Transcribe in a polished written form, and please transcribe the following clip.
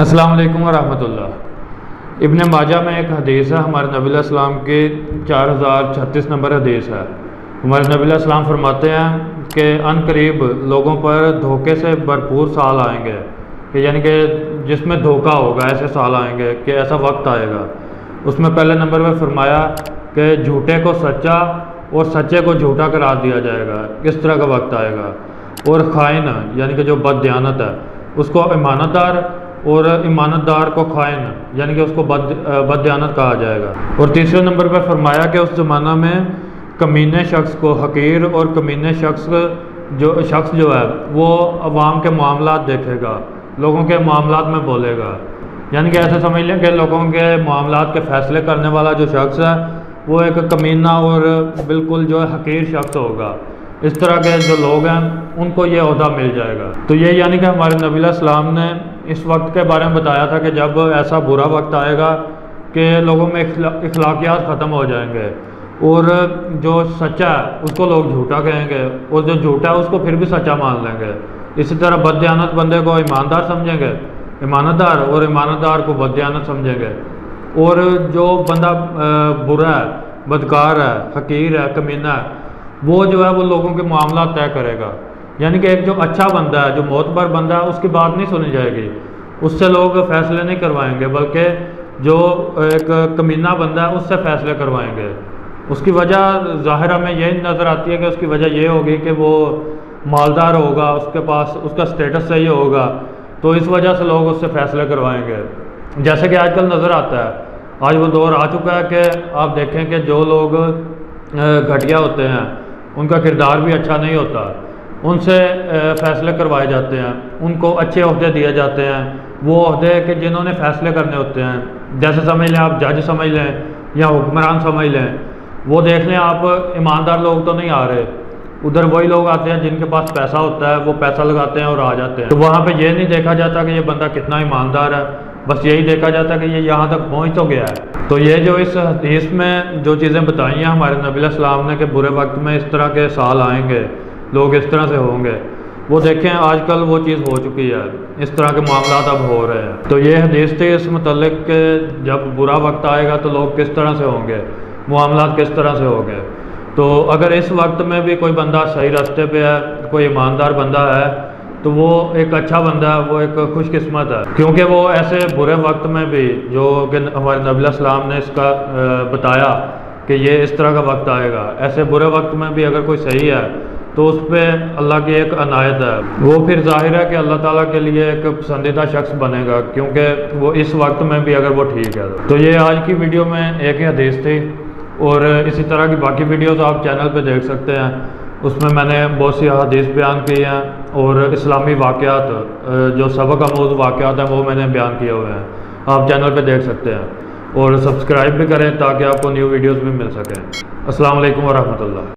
السلام علیکم ورحمۃ اللہ۔ ابن ماجہ میں ایک حدیث ہے، ہمارے نبی علیہ السلام کی 4036 نمبر حدیث ہے۔ ہمارے نبی علیہ السلام فرماتے ہیں کہ ان قریب لوگوں پر دھوکے سے بھرپور سال آئیں گے، کہ یعنی کہ جس میں دھوکہ ہوگا، ایسے سال آئیں گے کہ ایسا وقت آئے گا۔ اس میں پہلے نمبر میں فرمایا کہ جھوٹے کو سچا اور سچے کو جھوٹا قرار دیا جائے گا، اس طرح کا وقت آئے گا۔ اور خائن یعنی کہ جو بد دیانت ہے اس کو امانت دار، اور امانت دار کو خائن یعنی کہ اس کو بد دیانت کہا جائے گا۔ اور تیسرے نمبر پہ فرمایا کہ اس زمانہ میں کمینے شخص کو حقیر اور کمینے شخص جو ہے وہ عوام کے معاملات دیکھے گا، لوگوں کے معاملات میں بولے گا، یعنی کہ ایسے سمجھ لیں کہ لوگوں کے معاملات کے فیصلے کرنے والا جو شخص ہے وہ ایک کمینہ اور بالکل جو ہے حقیر شخص ہوگا۔ اس طرح کے جو لوگ ہیں ان کو یہ عہدہ مل جائے گا۔ تو یہ یعنی کہ ہمارے نبی علیہ السلام نے اس وقت کے بارے میں بتایا تھا کہ جب ایسا برا وقت آئے گا کہ لوگوں میں اخلاقیات ختم ہو جائیں گے، اور جو سچا ہے اس کو لوگ جھوٹا کہیں گے، اور جو جھوٹا ہے اس کو پھر بھی سچا مان لیں گے۔ اسی طرح بد دیانت بندے کو ایماندار سمجھیں گے، امانت دار، اور امانت دار کو بد دیانت سمجھیں گے۔ اور جو بندہ برا ہے، بدکار ہے، حقیر ہے، کمینہ ہے، وہ جو ہے وہ لوگوں کے معاملات طے کرے گا۔ یعنی کہ ایک جو اچھا بندہ ہے، جو معتبر بندہ ہے، اس کی بات نہیں سنی جائے گی، اس سے لوگ فیصلے نہیں کروائیں گے، بلکہ جو ایک کمینہ بندہ ہے اس سے فیصلے کروائیں گے۔ اس کی وجہ ظاہرہ میں یہی نظر آتی ہے کہ اس کی وجہ یہ ہوگی کہ وہ مالدار ہوگا، اس کے پاس اس کا سٹیٹس صحیح ہوگا، تو اس وجہ سے لوگ اس سے فیصلے کروائیں گے۔ جیسے کہ آج کل نظر آتا ہے، آج وہ دور آ چکا ہے کہ آپ دیکھیں کہ جو لوگ گھٹیا ہوتے ہیں، ان کا کردار بھی اچھا نہیں ہوتا، ان سے فیصلے کروائے جاتے ہیں، ان کو اچھے عہدے دیے جاتے ہیں، وہ عہدے کہ جنہوں نے فیصلے کرنے ہوتے ہیں، جیسے سمجھ لیں آپ جج سمجھ لیں یا حکمران سمجھ لیں۔ وہ دیکھ لیں آپ، ایماندار لوگ تو نہیں آ رہے، ادھر وہی لوگ آتے ہیں جن کے پاس پیسہ ہوتا ہے، وہ پیسہ لگاتے ہیں اور آ جاتے ہیں۔ تو وہاں پہ یہ نہیں دیکھا جاتا کہ یہ بندہ کتنا ایماندار ہے، بس یہی دیکھا جاتا ہے کہ یہ یہاں تک پہنچ تو گیا ہے۔ تو یہ جو اس حدیث میں جو چیزیں بتائی ہیں ہمارے نبی علیہ السلام نے کہ برے وقت میں اس طرح کے سال آئیں گے، لوگ اس طرح سے ہوں گے، وہ دیکھیں آج کل وہ چیز ہو چکی ہے، اس طرح کے معاملات اب ہو رہے ہیں۔ تو یہ حدیث تھی اس متعلق کہ جب برا وقت آئے گا تو لوگ کس طرح سے ہوں گے، معاملات کس طرح سے ہوں گے۔ تو اگر اس وقت میں بھی کوئی بندہ صحیح راستے پہ ہے، کوئی ایماندار بندہ ہے، تو وہ ایک اچھا بندہ ہے، وہ ایک خوش قسمت ہے، کیونکہ وہ ایسے برے وقت میں بھی جو کہ ہمارے نبی علیہ السلام نے اس کا بتایا کہ یہ اس طرح کا وقت آئے گا، ایسے برے وقت میں بھی اگر کوئی صحیح ہے تو اس پہ اللہ کی ایک عنایت ہے، وہ پھر ظاہر ہے کہ اللہ تعالیٰ کے لیے ایک پسندیدہ شخص بنے گا، کیونکہ وہ اس وقت میں بھی اگر وہ ٹھیک ہے۔ تو یہ آج کی ویڈیو میں ایک ہی حدیث تھی، اور اسی طرح کی باقی ویڈیوز آپ چینل پہ دیکھ سکتے ہیں، اس میں نے بہت سی حدیث بیان کی ہیں، اور اسلامی واقعات جو سبق آموز واقعات ہیں وہ میں نے بیان کیے ہوئے ہیں، آپ چینل پہ دیکھ سکتے ہیں، اور سبسکرائب بھی کریں تاکہ آپ کو نیو ویڈیوز بھی مل سکیں۔ السلام علیکم ورحمۃ اللہ۔